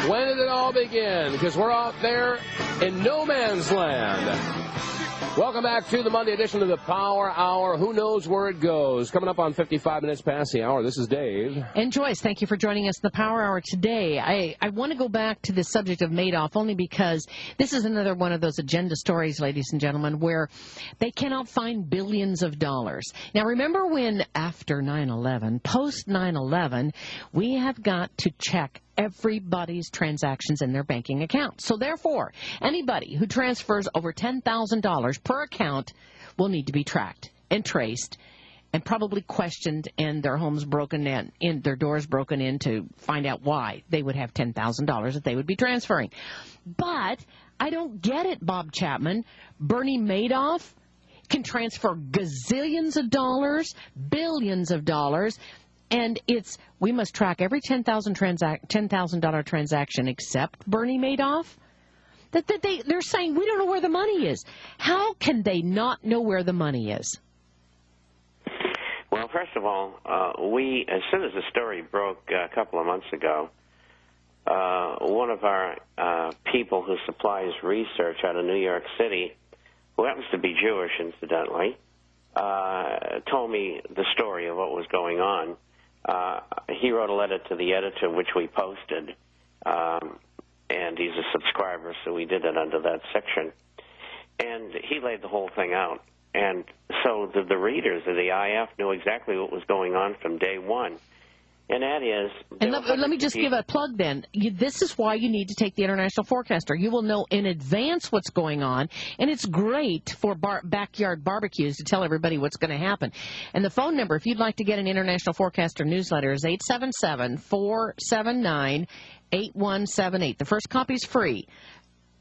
When did it all begin? Because we're out there in no man's land. Welcome back to the Monday edition of the Power Hour. Who knows where it goes? Coming up on 55 minutes past the hour. This is Dave. And Joyce, thank you for joining us in the Power Hour today. I want to go back to the subject of Madoff only because this is another one of those agenda stories, ladies and gentlemen, where they cannot find billions of dollars. Now, remember when after 9/11, post 9/11, we have got to check everybody's transactions in their banking account. So therefore, anybody who transfers over $10,000 per account will need to be tracked and traced and probably questioned and their homes broken in, their doors broken in to find out why they would have $10,000 that they would be transferring. But I don't get it, Bob Chapman. Bernie Madoff can transfer gazillions of dollars, billions of dollars, and we must track every $10,000 transaction except Bernie Madoff. They're saying we don't know where the money is. How can they not know where the money is? Well, first of all, as soon as the story broke a couple of months ago, one of our people who supplies research out of New York City, who happens to be Jewish, incidentally, told me the story of what was going on. He wrote a letter to the editor, which we posted, and he's a subscriber, so we did it under that section. And he laid the whole thing out. And so the readers of the IF knew exactly what was going on from day one. And that is... And let me just give a plug then. This is why you need to take the International Forecaster. You will know in advance what's going on, and it's great for backyard barbecues to tell everybody what's going to happen. And the phone number, if you'd like to get an International Forecaster newsletter, is 877-479-8178. The first copy is free.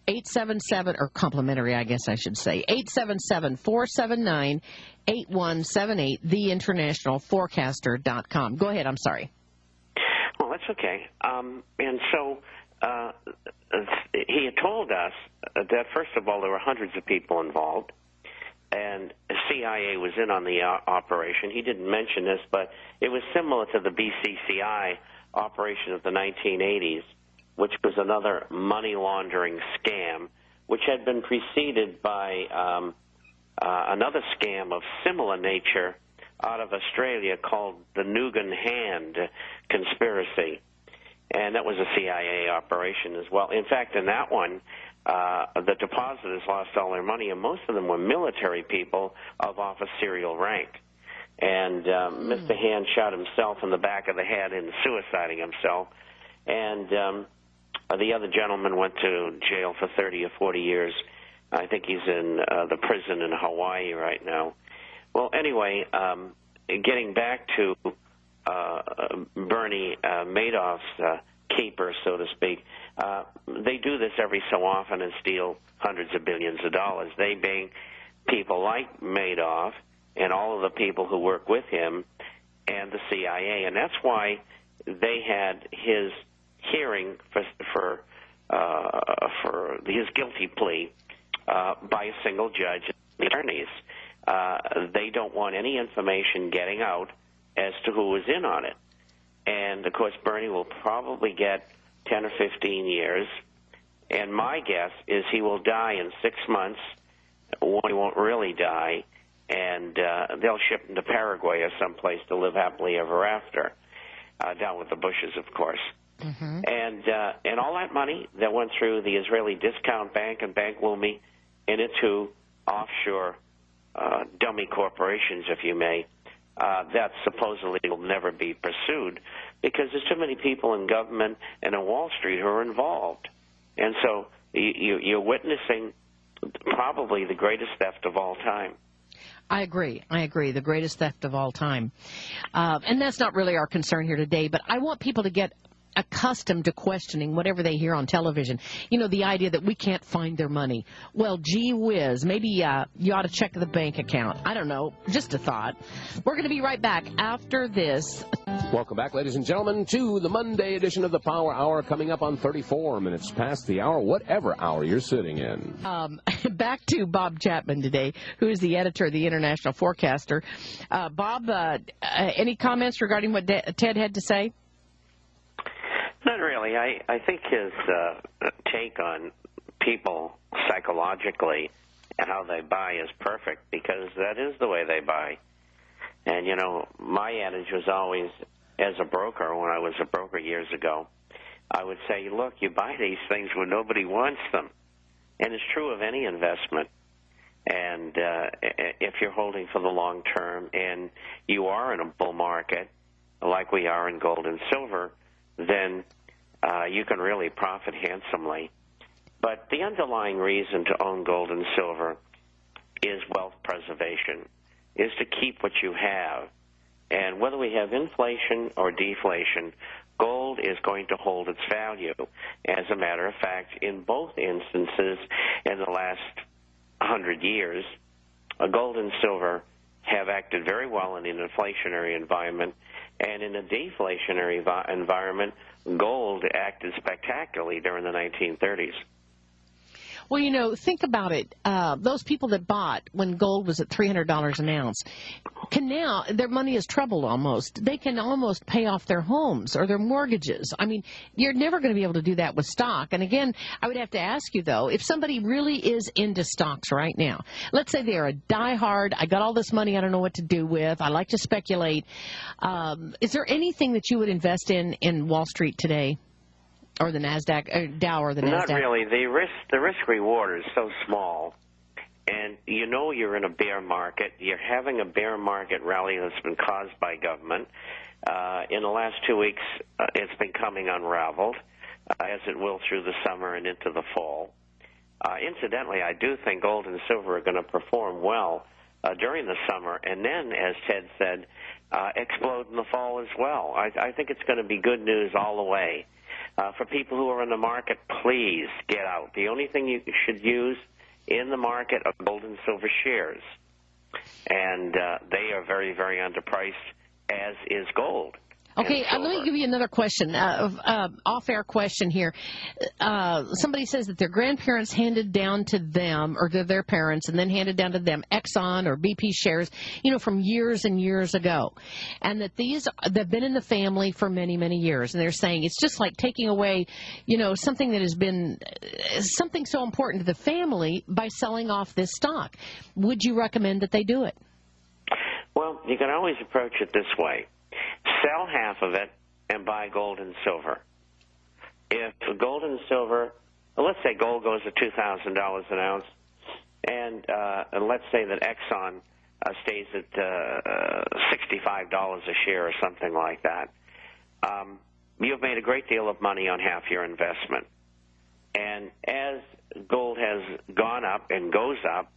877, or complimentary, I guess I should say, 877-479-8178, theinternationalforecaster.com. Go ahead, I'm sorry. Well, that's okay. And so he had told us that, first of all, there were hundreds of people involved, and the CIA was in on the operation. He didn't mention this, but it was similar to the BCCI operation of the 1980s, which was another money laundering scam, which had been preceded by another scam of similar nature out of Australia called the Nugan Hand conspiracy. And that was a CIA operation as well. In fact, in that one, the depositors lost all their money, and most of them were military people of officerial rank. And Mr. Hand shot himself in the back of the head in suiciding himself. And the other gentleman went to jail for 30 or 40 years. I think he's in the prison in Hawaii right now. Well, anyway, getting back to Bernie Madoff's keeper, so to speak, they do this every so often and steal hundreds of billions of dollars. They bring people like Madoff and all of the people who work with him and the CIA, and that's why they had his hearing for his guilty plea by a single judge and the attorneys. They don't want any information getting out as to who was in on it. And, of course, Bernie will probably get 10 or 15 years. And my guess is he will die in 6 months, or he won't really die, and they'll ship him to Paraguay or someplace to live happily ever after, down with the Bushes, of course. Mm-hmm. And all that money that went through the Israeli Discount Bank and Bank Leumi and into offshore dummy corporations, if you may, that supposedly will never be pursued because there's too many people in government and in Wall Street who are involved. And so you're witnessing probably the greatest theft of all time. I agree. The greatest theft of all time. And that's not really our concern here today, but I want people to get accustomed to questioning whatever they hear on television. You know, the idea that we can't find their money. Well, gee whiz, maybe you ought to check the bank account. I don't know, just a thought. We're going to be right back after this. Welcome back, ladies and gentlemen, to the Monday edition of the Power Hour, coming up on 34 minutes past the hour, whatever hour you're sitting in. Back to Bob Chapman today, who is the editor of the International Forecaster. Bob, any comments regarding what Ted had to say? Not really. Riley. I think his take on people psychologically and how they buy is perfect, because that is the way they buy. And, you know, my adage was always, as a broker, when I was a broker years ago, I would say, look, you buy these things when nobody wants them. And it's true of any investment. And if you're holding for the long term and you are in a bull market, like we are in gold and silver, then you can really profit handsomely. But the underlying reason to own gold and silver is wealth preservation, is to keep what you have. And whether we have inflation or deflation, gold is going to hold its value. As a matter of fact, in both instances in the last 100 years, gold and silver have acted very well in an inflationary environment, and in a deflationary environment, gold acted spectacularly during the 1930s. Well, you know, think about it. Those people that bought when gold was at $300 an ounce can now, their money is troubled almost. They can almost pay off their homes or their mortgages. I mean, you're never going to be able to do that with stock. And again, I would have to ask you, though, if somebody really is into stocks right now, let's say they're a diehard, I got all this money I don't know what to do with, I like to speculate. Is there anything that you would invest in Wall Street today? Or the NASDAQ, or Dow, or the NASDAQ? Not really. The risk reward is so small, and you know you're in a bear market. You're having a bear market rally that's been caused by government. In the last 2 weeks, it's been coming unraveled, as it will through the summer and into the fall. Incidentally, I do think gold and silver are going to perform well during the summer, and then, as Ted said, explode in the fall as well. I think it's going to be good news all the way. For people who are in the market, please get out. The only thing you should use in the market are gold and silver shares. And they are very, very underpriced, as is gold. Okay, let me give you another question, off-air question here. Somebody says that their grandparents handed down to them, or their parents, and then handed down to them Exxon or BP shares, you know, from years and years ago. And that they've been in the family for many, many years. And they're saying it's just like taking away, you know, something that has been something so important to the family by selling off this stock. Would you recommend that they do it? Well, you can always approach it this way. Sell half of it and buy gold and silver. If gold and silver, well, let's say gold goes to $2,000 an ounce, and let's say that Exxon stays at $65 a share or something like that, you've made a great deal of money on half your investment. And as gold has gone up and goes up,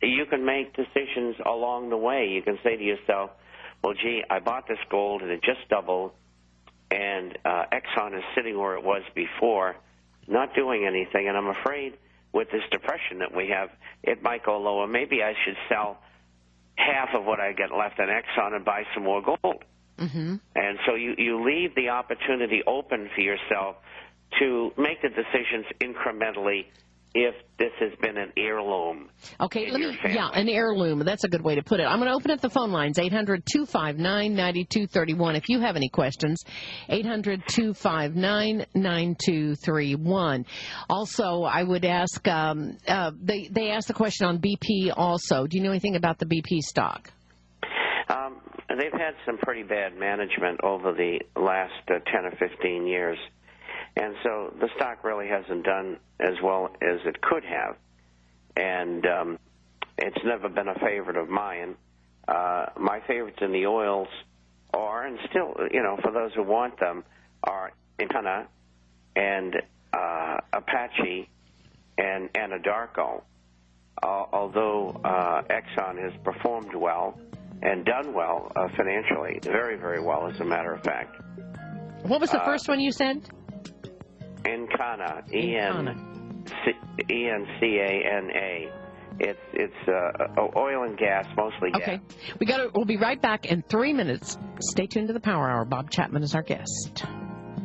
you can make decisions along the way. You can say to yourself, well, gee, I bought this gold and it just doubled, and Exxon is sitting where it was before, not doing anything, and I'm afraid with this depression that we have, it might go lower. Maybe I should sell half of what I get left in Exxon and buy some more gold. Mm-hmm. And so you leave the opportunity open for yourself to make the decisions incrementally if this has been an heirloom. Okay, an heirloom. That's a good way to put it. I'm going to open up the phone lines, 800-259-9231. If you have any questions, 800-259-9231. Also, I would ask, they asked the question on BP also. Do you know anything about the BP stock? They've had some pretty bad management over the last 10 or 15 years. And so the stock really hasn't done as well as it could have. And it's never been a favorite of mine. My favorites in the oils are, and still, you know, for those who want them, are Encana and Apache and Anadarko. Although Exxon has performed well and done well financially, very, very well, as a matter of fact. What was the first one you said? Encana, E-N-C-A-N-A. It's oil and gas, mostly gas. Okay. We'll be right back in 3 minutes. Stay tuned to the Power Hour. Bob Chapman is our guest.